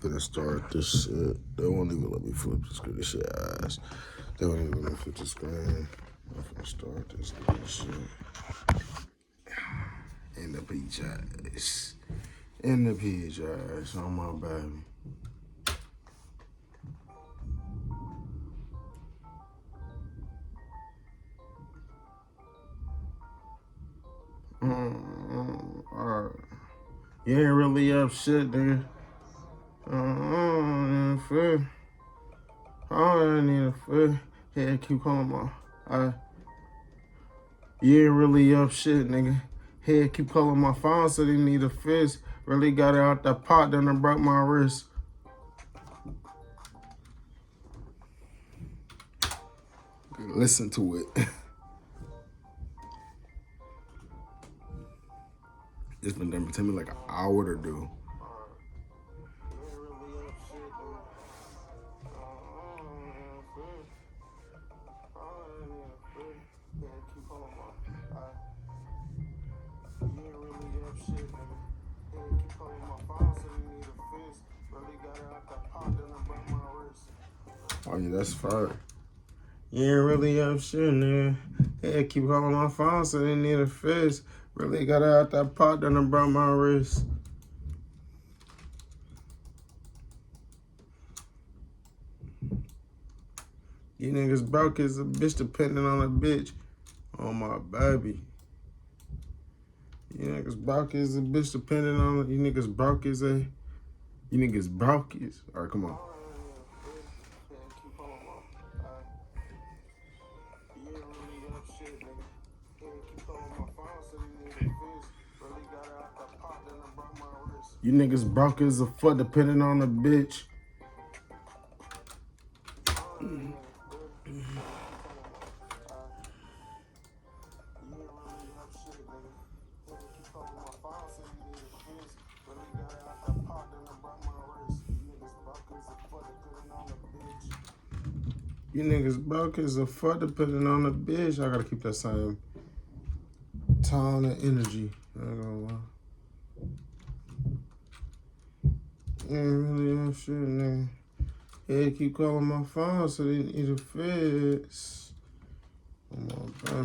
finna start this shit. They won't even let me flip the screen. This shit ass. They won't even let me flip the screen. I'm finna start this little shit. In the peach eyes. In the peach eyes on my baby. Alright. You ain't really up shit, nigga. I don't need a foot. Yeah, keep calling my. You ain't really up shit, nigga. Head keep calling my phone, so they need a fist. Really got it out that pot, then I broke my wrist. Listen to it. It's been done to me like an hour to do. Oh yeah, that's fire. You ain't really up shit, nigga. Yeah, keep calling my phone, so they need a fist. Really got out that pot, then I broke my wrist. You niggas broke as a bitch depending on a bitch. Oh my baby. You niggas broke as a bitch depending on it. You niggas broke as a. You niggas broke as. Alright, come on. You niggas broke as a fuck depending on the bitch. You niggas broke as a fuck depending on the bitch. I gotta keep that same tone and energy. I ain't gonna lie. You ain't really on shit, nigga. Yeah, keep calling my phone so they need a fix. Come on, bro.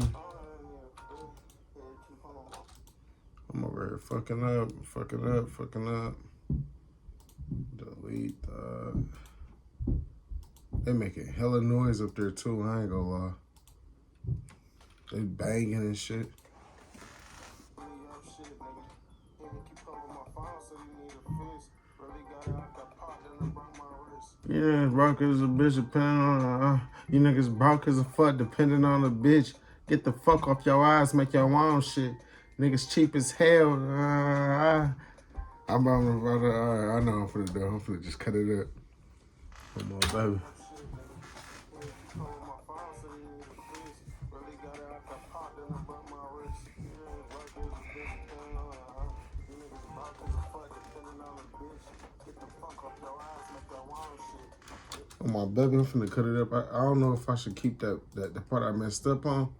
I'm over here fucking up. Delete that. They making hella noise up there too, I ain't gonna lie. They banging and shit. You niggas broke as a bitch depending on you niggas broke as a fuck depending on the bitch. Get the fuck off your ass, make your own shit. Niggas cheap as hell. I'm about to, I know I'm finna do. I'm finna just cut it up. Come on, baby. Oh my baby, I'm finna cut it up. I don't know if I should keep the part I messed up on,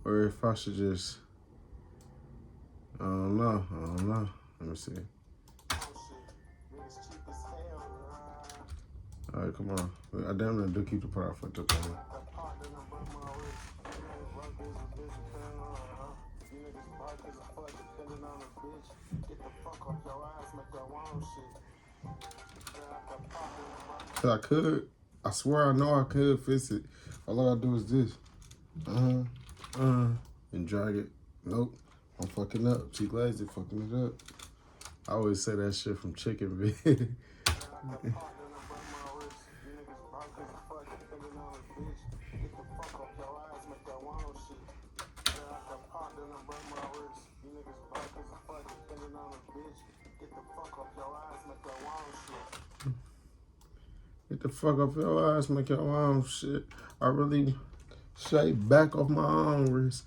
or if I should just. I don't know. Let me see. All right, come on. I damn near do keep the part I fucked up on. Cause I could. I swear I know I could fix it. All I gotta do is this. And drag it. Nope. I'm fucking up. Cheek lazy fucking it up. I always say that shit from chicken, man. Get the fuck off your ass, make your own shit. I really shave back off my own wrist.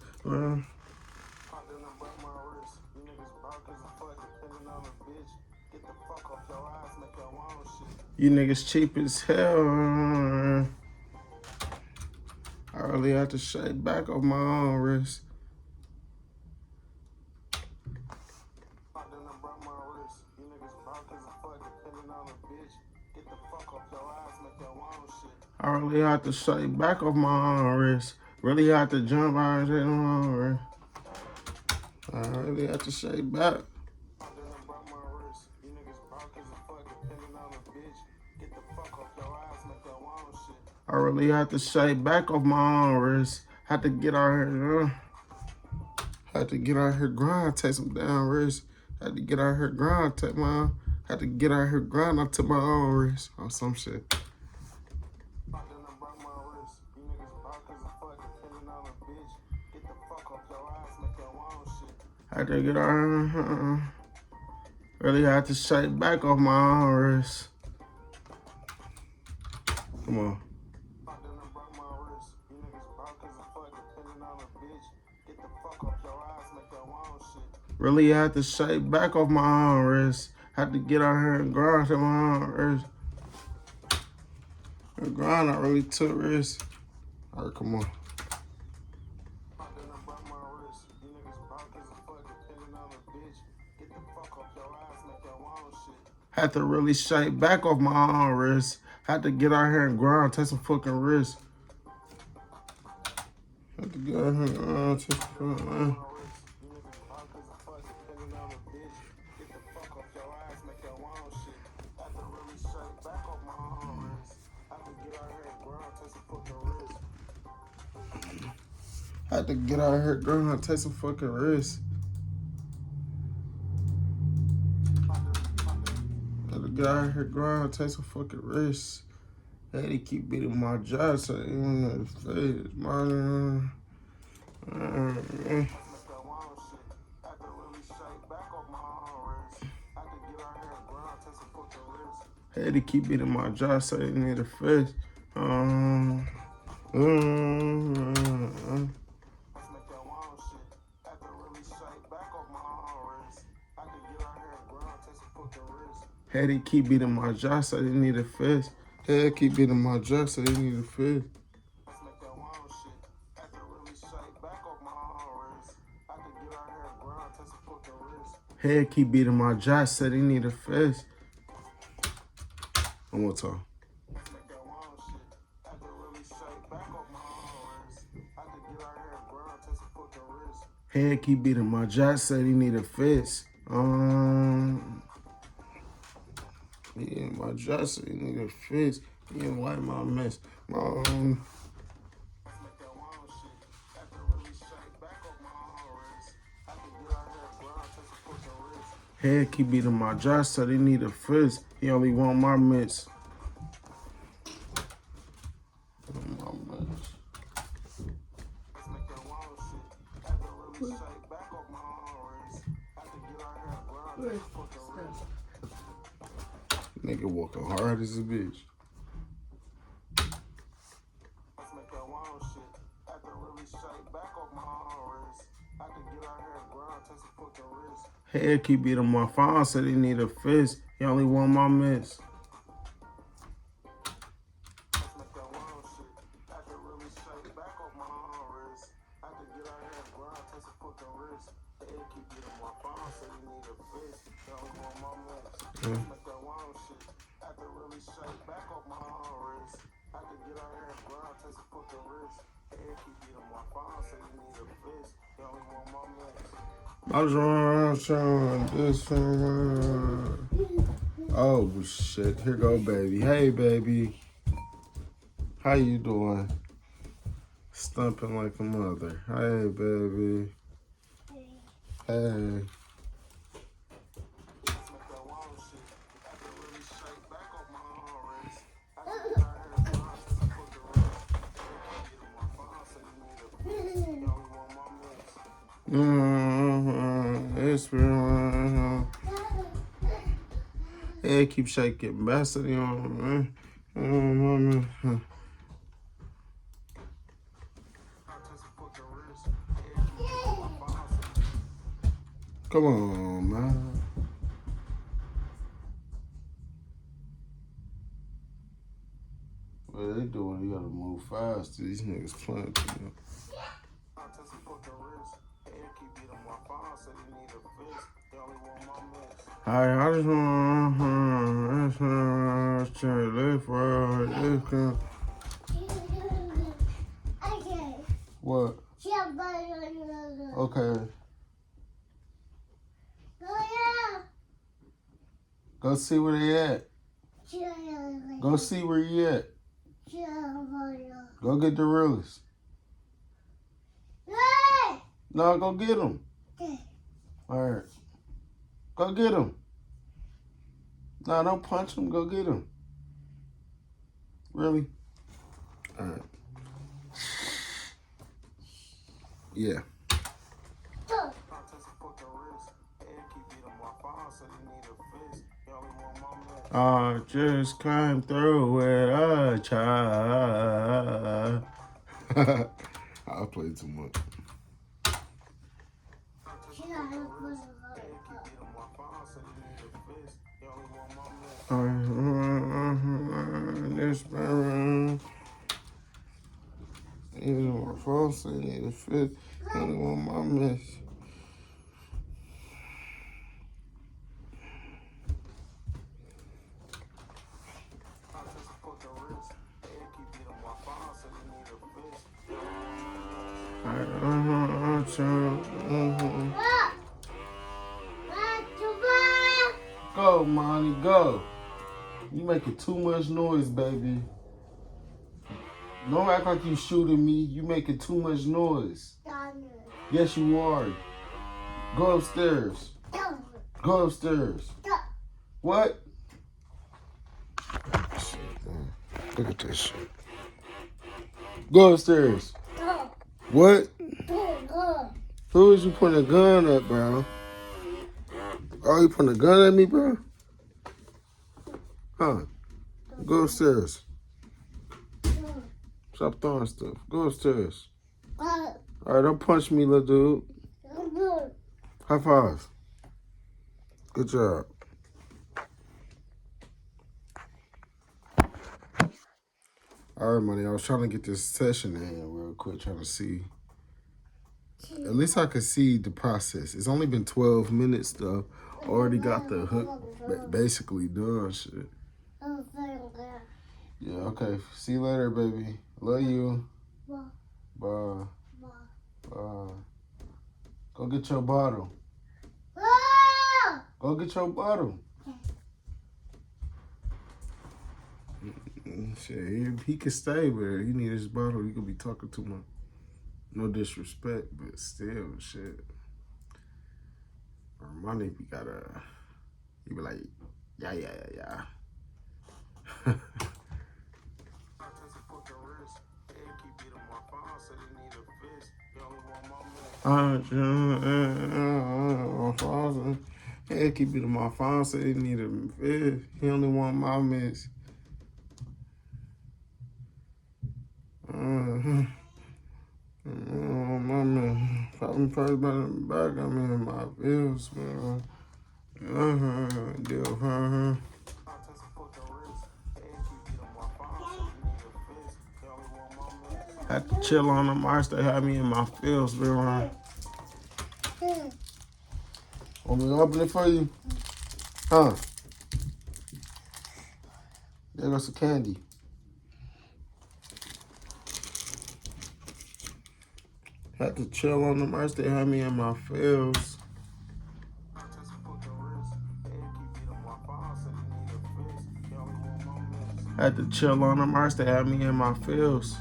You niggas cheap as hell. I really have to shave back off my own wrist. I really have to shake back off my own wrist. Really have to jump out and shake my own wrist. I really have to shake back. I really have to shake back off my own wrist. Had to get out here, had to get out here grind, take some damn wrist. Had to get out here grind, take my, had to get out here grind, I took my own wrist or some shit. Had to get out here, really had to shake back off my own wrist. Come on. Really had to shake back off my own wrist. Had to get out here and grind to my own wrist. The grind, I really took risks. All right, come on. Had to really shake back off my own wrist. Had to get out here and grind, take some fucking risks. Had to get out here and grind, take some fucking risks. Had to get out here, girl, and take some fucking risks. Had to get out here, girl, and take some fucking risks. Had to keep beating my job, so even in the face, man. Had to keep beating my job, so they need a face. Had to keep beating my job, so they need a fist. Had to keep beating my job, so they need a fist. Had to keep beating my job, so they need a fist. One more time. Had to keep beating my job, so they need a fist. Yeah, my dress, you need a fist. You ain't wipe my mess. Head keep beating my dress, so they need a fist. He only want my mess. Nigga walking hard as a bitch. Head keep beating my phone, so they need a fist. He only want my miss. I was running around this one. Oh shit! Here go baby. Hey baby, how you doing? Stumping like a mother. Hey baby. Hey. It's real. Hey, keep shaking, bastard, man. Come on, man. What they doing? You gotta move fast. These niggas playing. Keep beating my phone, so you need a fist. They only want my mess. I just want to live for this. What? Okay. Go see where they at. Go see where you at. Go get the realest. No, go get them. All right. Go get them. No, don't punch them. Go get them. Really? All right. Yeah. I just came through with a child. I played too much. This man, even my phone said need a fifth. I don't want my mess. Go, Monty, go. You making too much noise, baby. Don't act like you shooting me. You making too much noise. Yes, you are. Go upstairs. Go upstairs. What? Shit, man. Look at this shit. Go upstairs. What? Who is you putting a gun at, bro? Oh, you putting a gun at me, bro? Huh? Go upstairs. Stop throwing stuff. Go upstairs. All right, don't punch me, little dude. High five. Good job. All right, money. I was trying to get this session in real quick, trying to see. At least I could see the process. It's only been 12 minutes, though. Already got the hook basically done, shit. Yeah, okay. See you later, baby. Love you. Bye. Bye. Go get your bottle. Go get your bottle. Shit, he can stay, but he need his bottle. He could be talking too much. No disrespect, but still, shit. Or money, he be like, yeah. Yeah, keep it in my phone, so he need a fifth. He only want my mess. My man, probably first by the back, I'm in my bills, man. Deal, Had to chill on the march. They had me in my feels, man. Want me to open it for you? Huh? There goes some candy. Had to chill on the march. They had me in my feels. Had to chill on the march. They had me in my feels.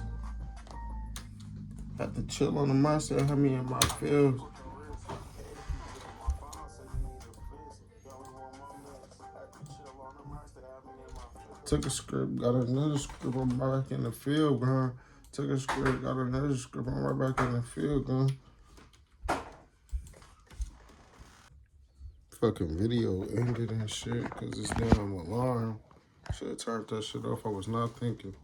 Had to chill on the march. They had me in my feels. Took a script, got another script, I'm back in the field, gun. Took a script, got another script, I'm right back in the field, gun. Fucking video ended and shit, cause it's damn alarm. Should have turned that shit off, I was not thinking.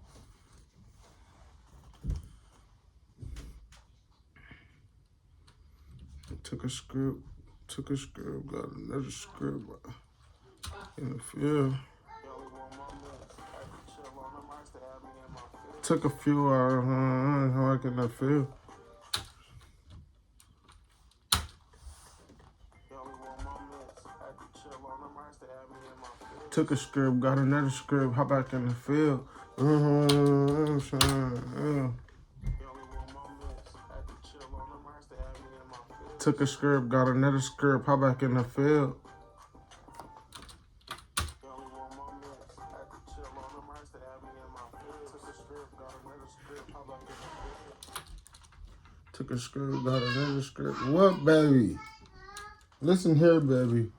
Took a script, got another script in the field. Took a few out, like in the field. Took a script, got another script, hop back in the field. Took a script, got another script, hop back in the field. Took a script, got another script. What, baby? Listen here, baby.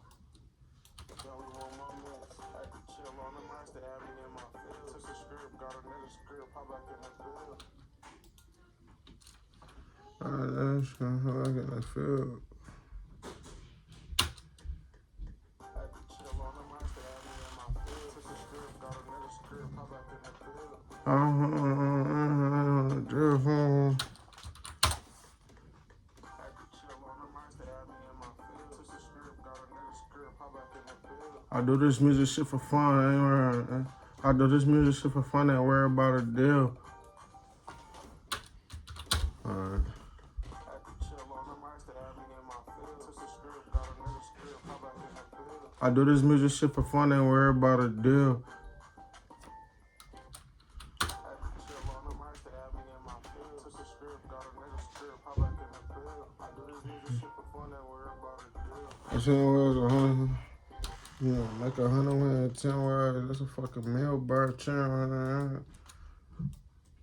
That's how I get feel. I do this music shit for fun. I do this music shit for fun. Ain't worry about a deal. Alright. I do this music shit for fun. Ain't worry about a deal. I seen was 100. Yeah, make 110 words. That's a fucking meal bar channel.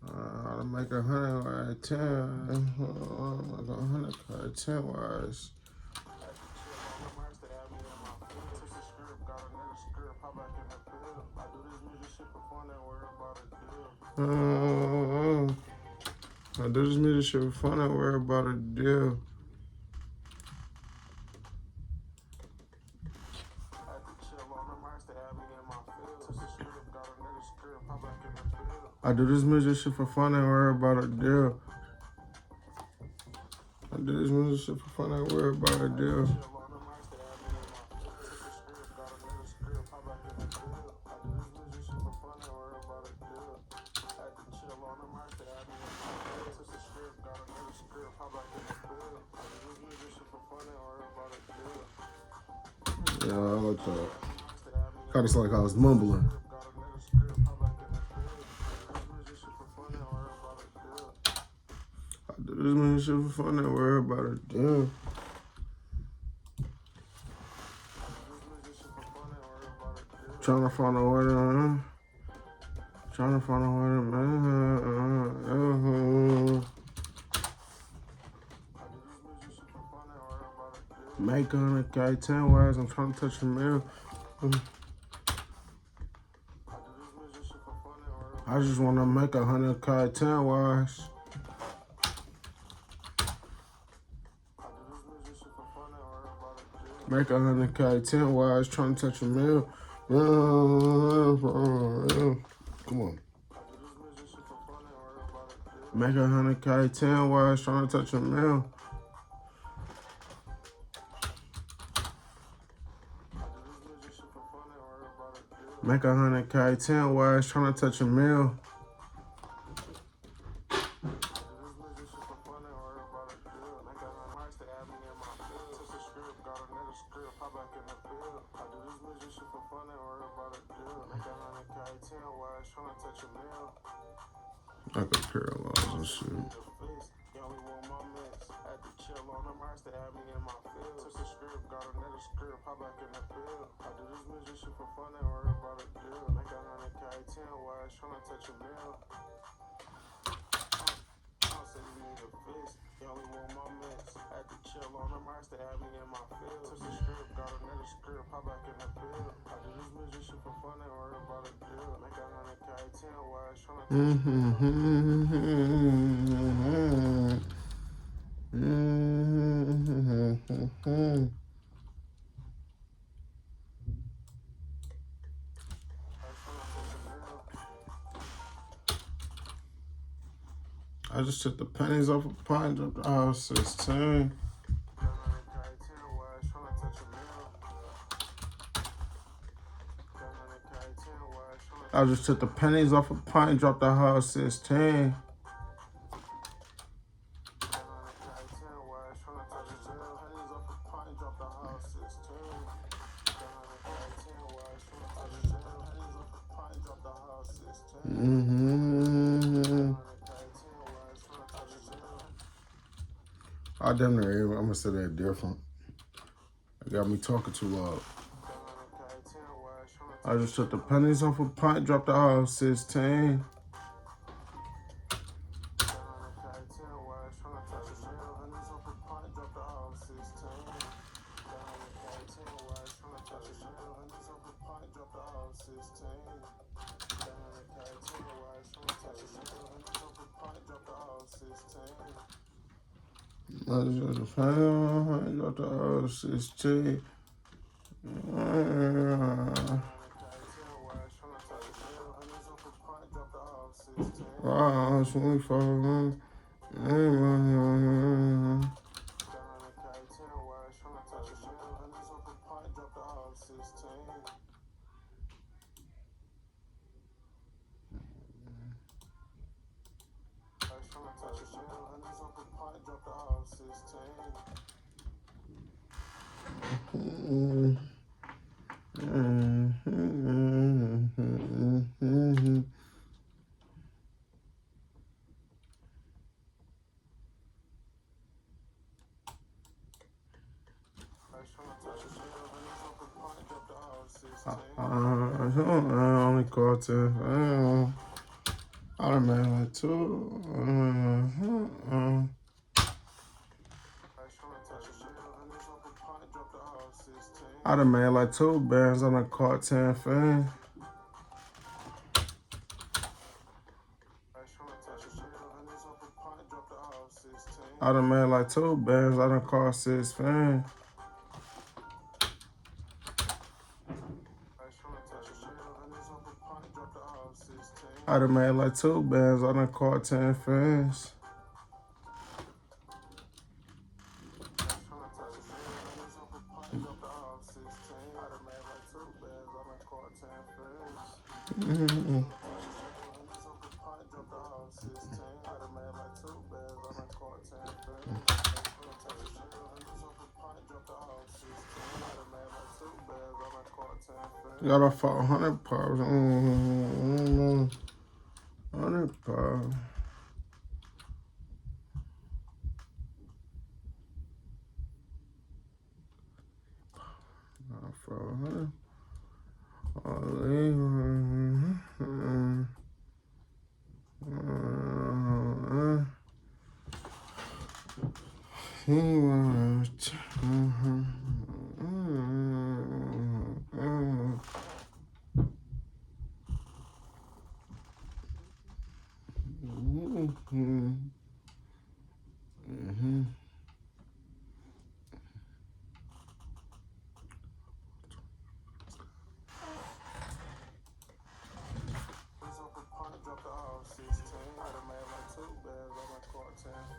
I'll make 100 10. Like 110 words. I do this music shit for fun. I worry about a deal. I do this music shit for fun. I worry about a deal. I do this music shit for fun. I worry about a deal. Yeah, I like that. Kind of like I was mumbling. I do this many shit for fun and worry about it. Damn. Trying to find a way to, trying to find a way to, make 100K 10 words. I'm trying to touch a meal. I just want to make 100K 10 words. Make 100K 10 words. Trying to touch a meal. Come on. Make 100K 10 words. Trying to touch a meal. Make 100K 10 words, trying to touch a meal. I could care less and shit. I just took the pennies off a pint, dropped the house 16. I just took the pennies off a pint, dropped the house 16. I damn near, I'm gonna say that different. It got me talking too loud. I just took the pennies off a pint, dropped the all 16. I just dropped the all 16. Wow, 24. I only caught 10. I done made like 2. I done made like 2 bands. I done caught 10 fans. I done made like 2 bands. I done caught 6 fans. I done made like 2 bands. I done caught 10 fans. Got off 100 pounds. 100 pounds. Got off 100.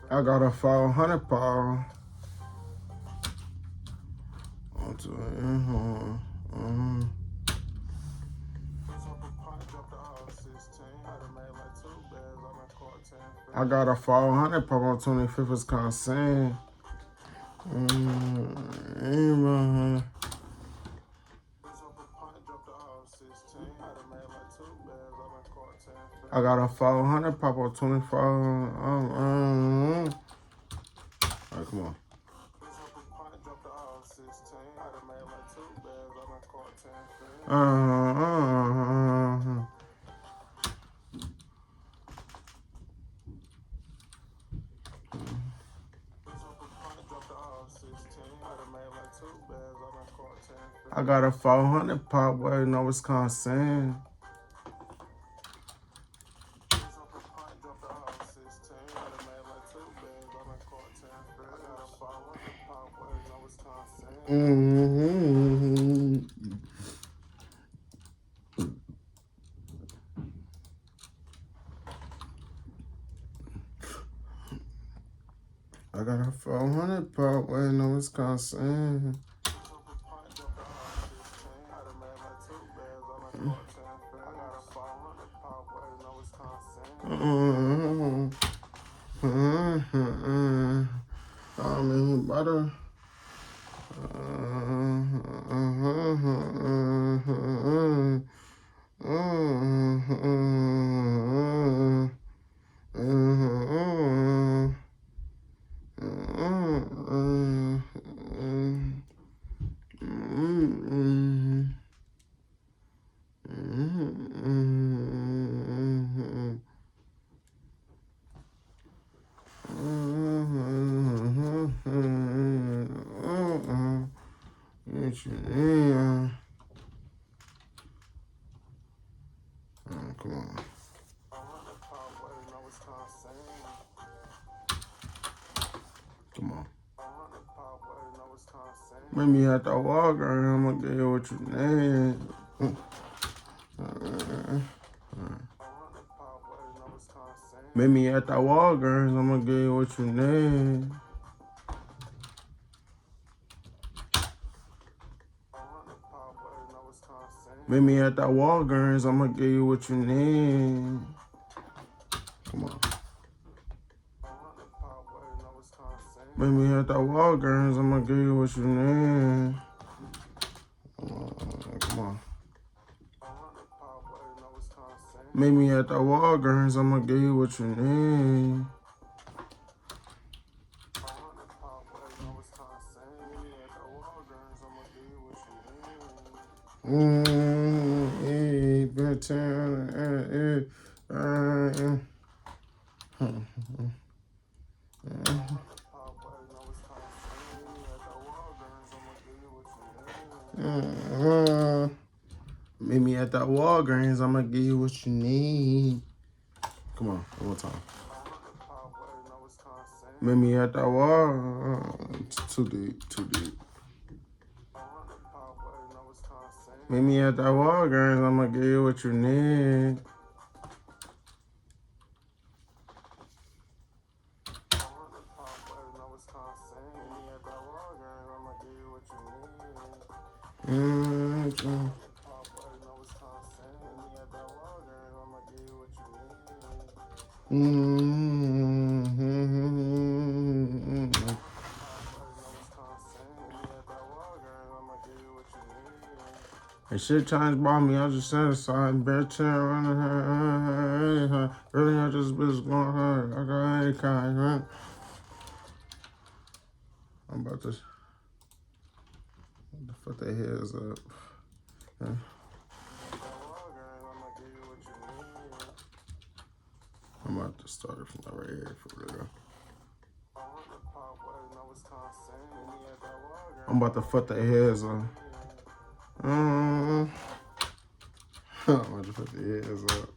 I got a 400 pound. I got a 400 pound on 25th, Wisconsin. I got a 400 pop on 24. All right, come on. I got a 400 pop waiting on Wisconsin. I got a 400 pop waiting on Wisconsin. I mean, butter. Come on. Come on. Make me have to walk around. I'm gonna get you what you need. Make me at the Walgreens, I'm gonna give you what you need. Meet me at that Walgreens, I'm gonna give you what you need. Come on. Meet me at that Walgreens, I'm gonna give you what you need. Come on. Meet me at that Walgreens, I'm gonna give you what you need. Meet me at that Walgreens, I'm gonna give you what you need. Come on, one more time. Meet me at that Walgreens. Too deep. Meet me at that Walgreens, I'm gonna give you what you need. And shit changed by me, I just said something, bitch, running really I just bitch going hard. I got any kind, right? I'm about to fuck their heads up. Yeah. I'm about to start it from right here for real. I'm about to fuck their heads up. I'm about to fuck their heads up.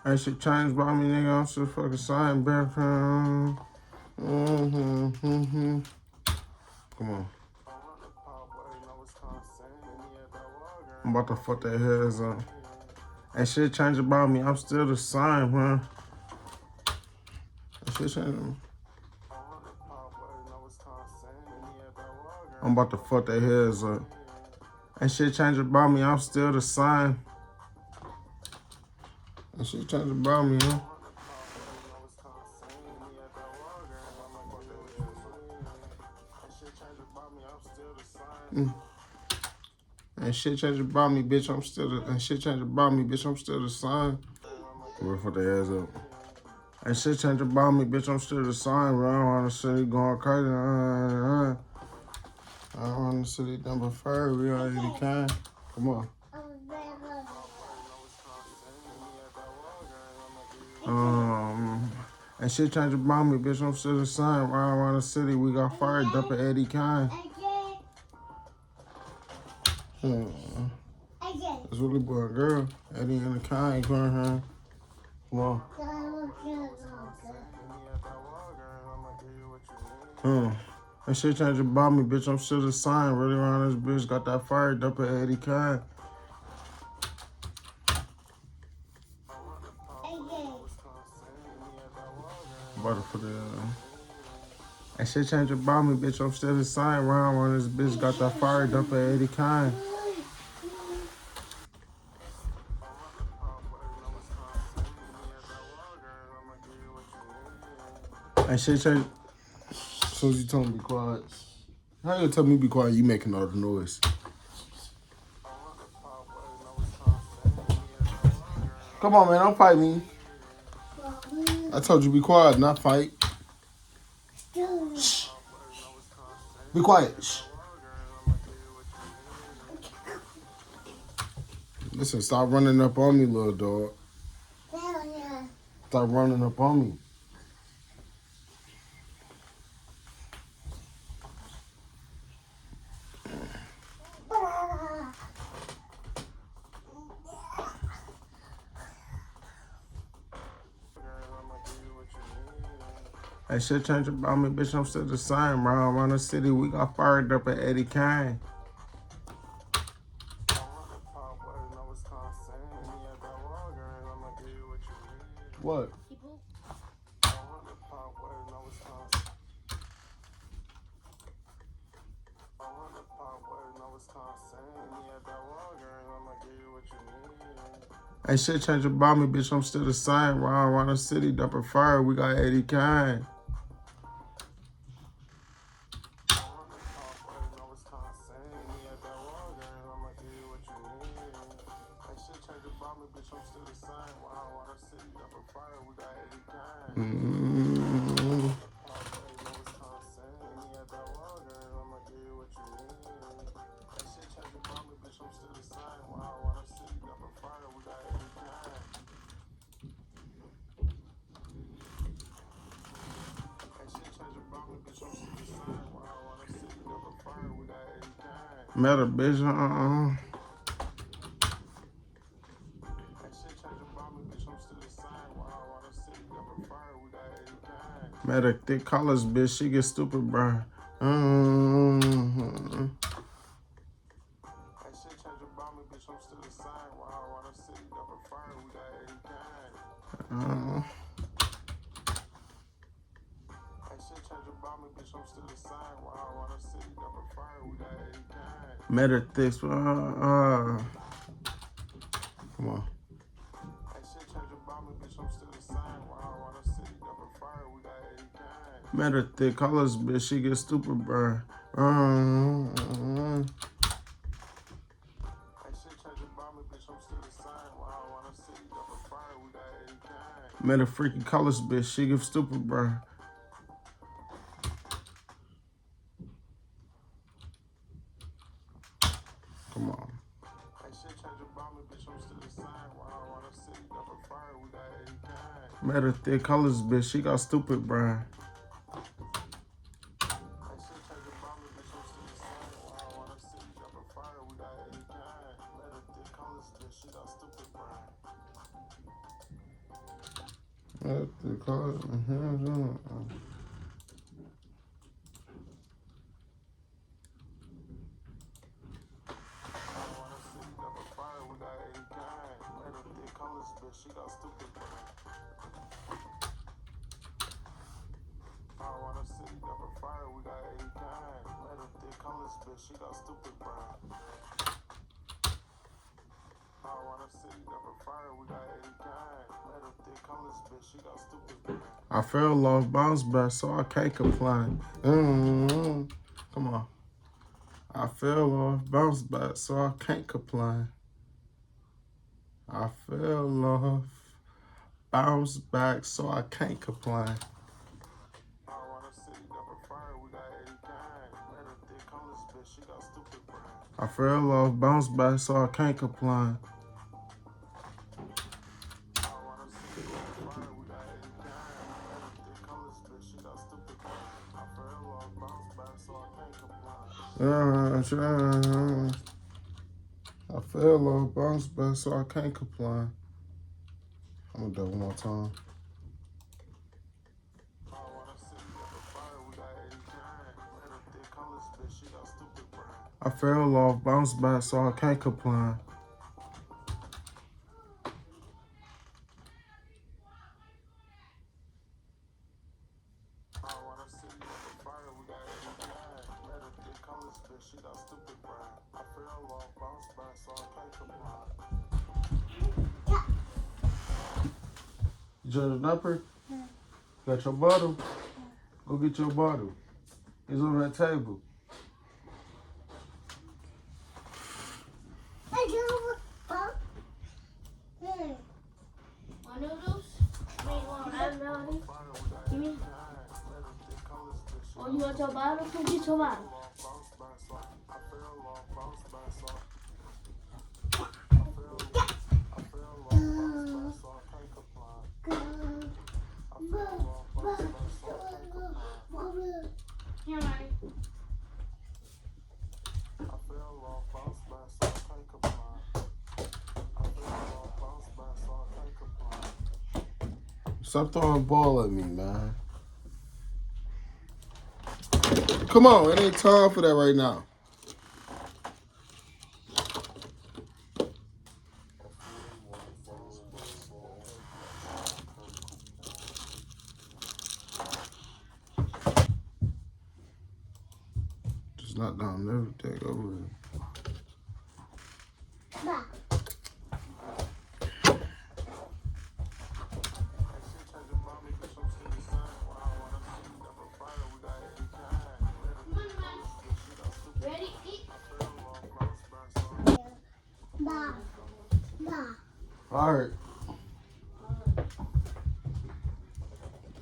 That shit changed by me, nigga. I'm still fucking signing back. Come on. I'm about to fuck their heads up. That shit changed about me. I'm still the same, man. That shit changed. I'm about to fuck their heads up. That shit changed about me. I'm still the same. That shit changed about me, huh? And shit changed about me, bitch. I'm still the. And shit changed about me, bitch. I'm still the same. We'll fuck their ass up. And shit changed about me, bitch. I'm still the same, bro. I don't want the city going crazy. I don't want the city number 5. We already can. Come on. And shit changed about me, bitch. I'm still the same. Right around the city, we got fired up at Eddie Kine. That's really boy and girl. Eddie and the Kine going here. Come on. That shit changed about me, bitch. I'm still the same. Really around this bitch, got that fired up at Eddie Kine. About to put it That shit changed about me, bitch. I'm still the same. Round when this bitch got that fired up at Eddie Kine. That shit changed. As soon as you told me to be quiet. How you tell me to be quiet? You making all the noise. Come on, man. Don't fight me. I told you to be quiet, not fight. Shh. Be quiet. Shh. Listen, stop running up on me, little dog. Stop running up on me. Hey, shit change about me, bitch. I'm still the same. Round around the city, we got fired up at Eddie Kane. What? Hey, shit change about me, bitch. I'm still the same. Round around the city, dumping fire. We got Eddie Kane. Met a bitch, Met a thick college bitch, she get stupid, bro. Met a thick, come on. Met a thick college bitch, she get stupid, bro. Met a freaky college bitch, she get stupid, bro. Come on. Met a thick college bitch, she got stupid, bro. I fell off, bounce back, so I can't complain. Come on. I fell off, bounce back, so I can't complain. I fell off, bounce back, so I can't complain. I fell off, bounce back, so I can't complain. I fell off, bounce back, so I can't complain. I'm gonna do it one more time. I fell off, bounce back, so I can't complain. You Judge Numper? Got your bottle? Go get your bottle. It's on that table. Want noodles? Want ravioli? Give me. Oh, you want your bottle? Come get your bottle. Here, Mommy. Stop throwing a ball at me, man. Come on, it ain't time for that right now. Just knock down everything over here. Ready? Eat. Bah. Bah. All right.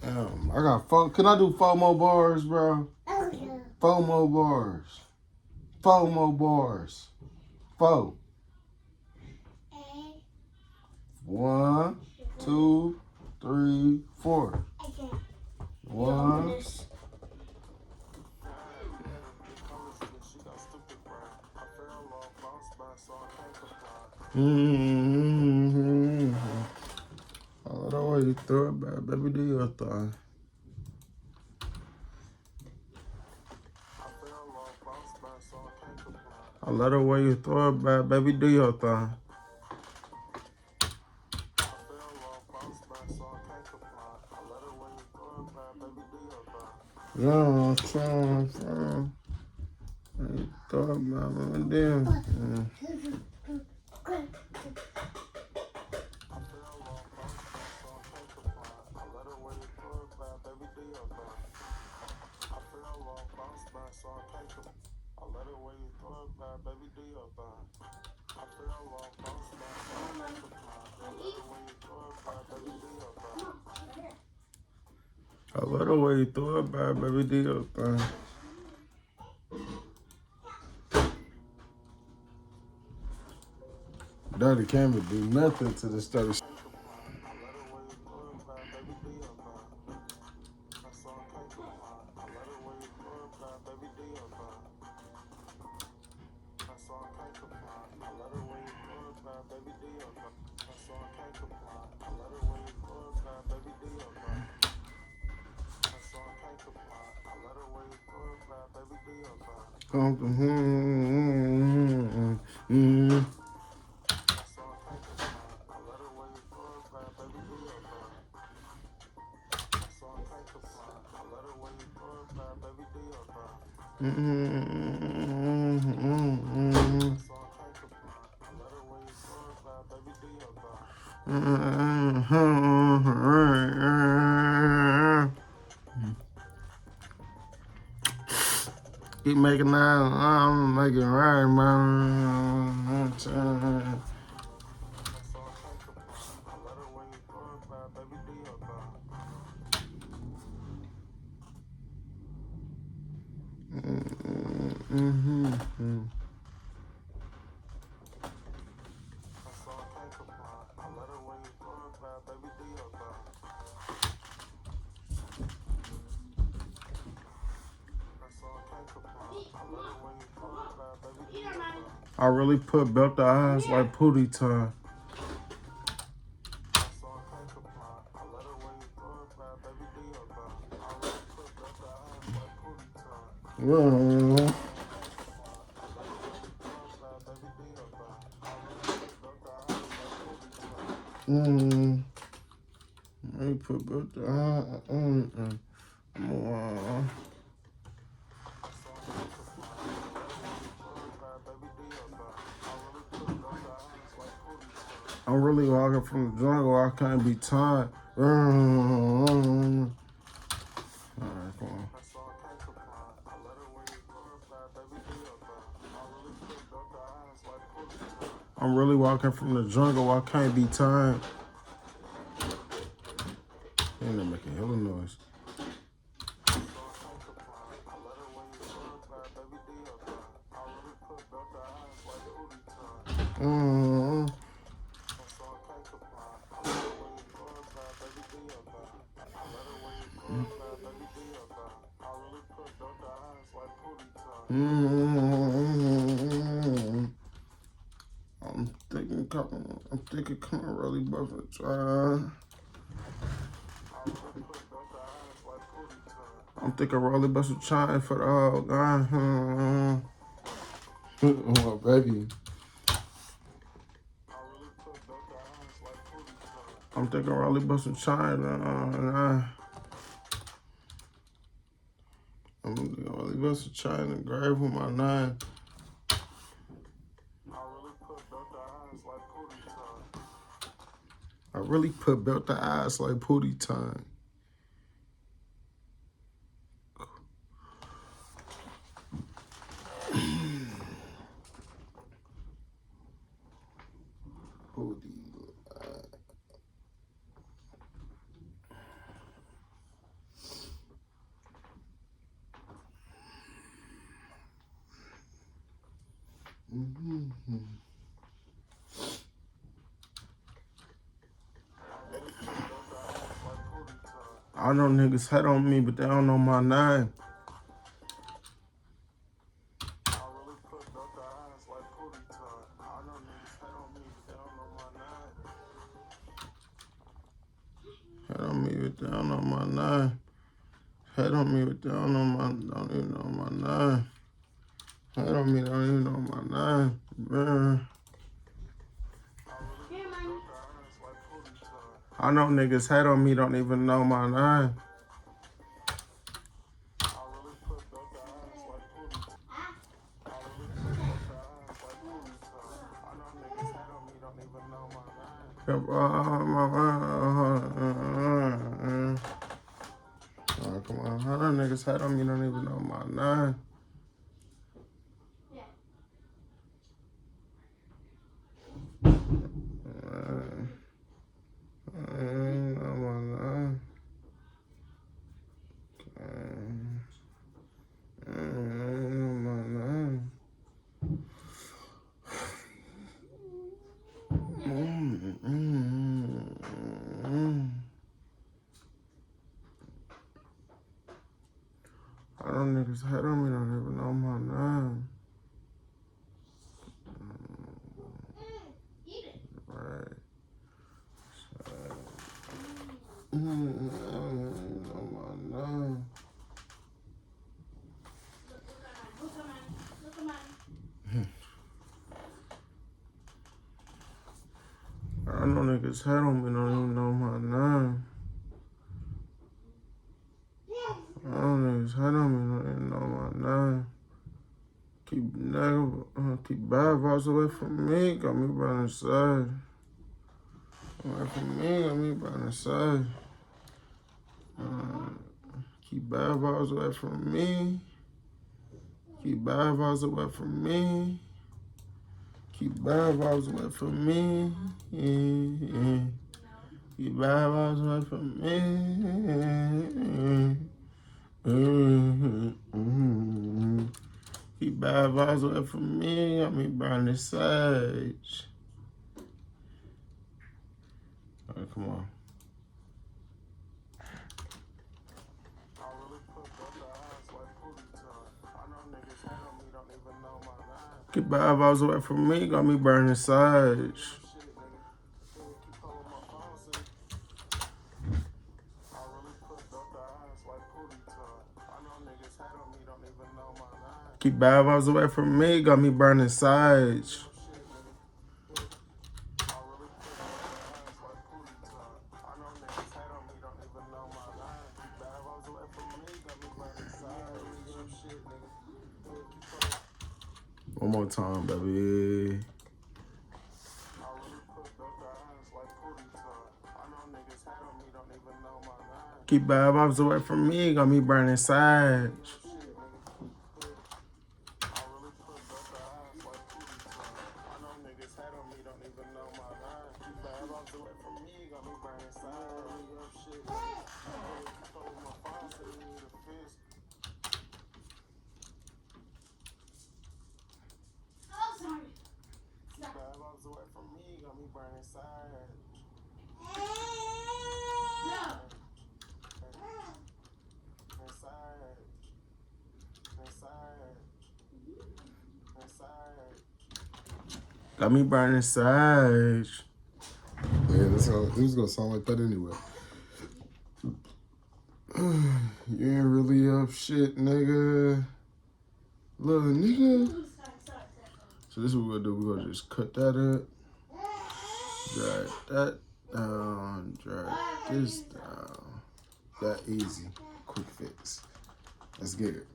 I got four. Can I do 4 more bars, bro? Okay. 4 more bars. 4 more bars. 4. 1, 2, 3, 4. Okay. 1. Mm-hmm. I love the way you throw it back, baby. Do your thing. I love the way you throw it back, baby. Do your thing. Yeah, I'm you throw it back, baby. Damn. I love the way you throw it back, baby. Do your thing. Dirty camera do nothing to this dirty. Keep making that, I'm making right, man. I really put belt the eyes like pootie time. I put belt the eyes. I'm really walking from the jungle. I can't be tired. Alright, come on. I'm really walking from the jungle. I can't be tired. Ain't not making hella noise. I'm thinking coming really buffet. I'm thinking Rolly bust some chine for the whole gun. Oh, baby. I'm thinking Rolly bust some chine. I'm thinking Rolly bust some chine and grave with my 9. I really put belt the eyes like pootie time. I know niggas head on me, but they don't know my name. Head on me, but they don't know my name. Head on me, but they don't even know my name. Head on me, don't even know my name. Man. I know niggas head on me, don't even know my name. Come on, how them niggas head on me, don't even know my name. I don't niggas head on me, don't even know my name. Right. I don't know my name. I know niggas head on me, don't even know my name. I know niggas head on me, don't even know my name. Keep bad vibes away from me, got me by the side. Away from me, got me by the side. Keep bad vibes away from me. Keep bad vibes away from me. Keep bad vibes away from me. Keep bad vibes away from me. Keep bad vibes away from me. Got me burning the sage. All right, come on. Keep bad vibes away from me. Got me burning sage. Keep bad vibes away from me, got me burning sage. One more time, baby. Keep bad vibes away from me, got me burning sage. Got me burning sage. Yeah, this was gonna sound like that anyway. You ain't really up shit, nigga. Little nigga. So this is what we're gonna do. We're gonna just cut that up. Drag that down. Drag this down. That easy. Quick fix. Let's get it.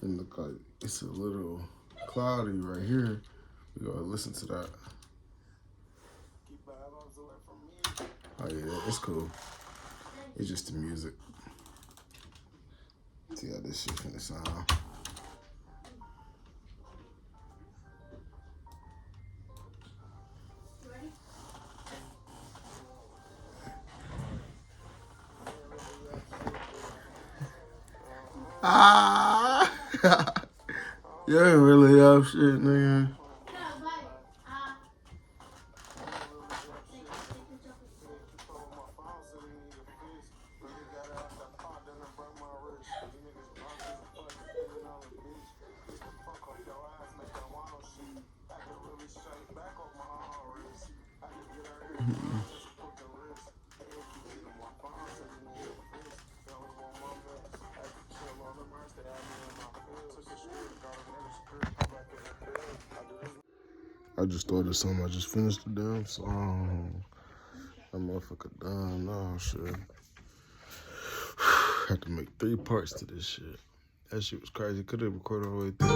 And look like it's a little cloudy right here. We gotta listen to that. Oh yeah, it's cool. It's just the music. See how this shit finna sound. Ah! You ain't really up shit, nigga. I just thought of something. I just finished the damn song. That motherfucker done. Oh, shit. Had to make 3 parts to this shit. That shit was crazy. Could have recorded all the way through.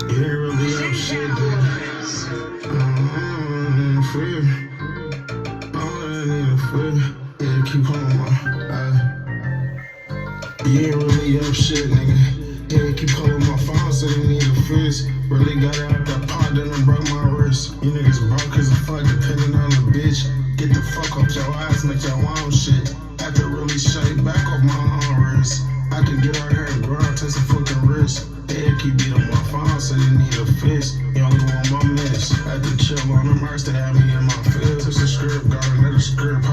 You ain't really up shit, dude. Keep on you ain't really up shit, nigga. Yeah, keep calling my phone, so they need a fist. Really got out that pot, then I broke my wrist. You niggas broke as a fuck, depending on the bitch. Get the fuck off your ass, make your own shit. Had to really shake back off my own wrist. I could get out here and grind, take some fucking risks. Yeah, keep beating my phone, so they need a fist. You only want my miss. Had to chill on the merch that had me in my field. Took some script, got another script.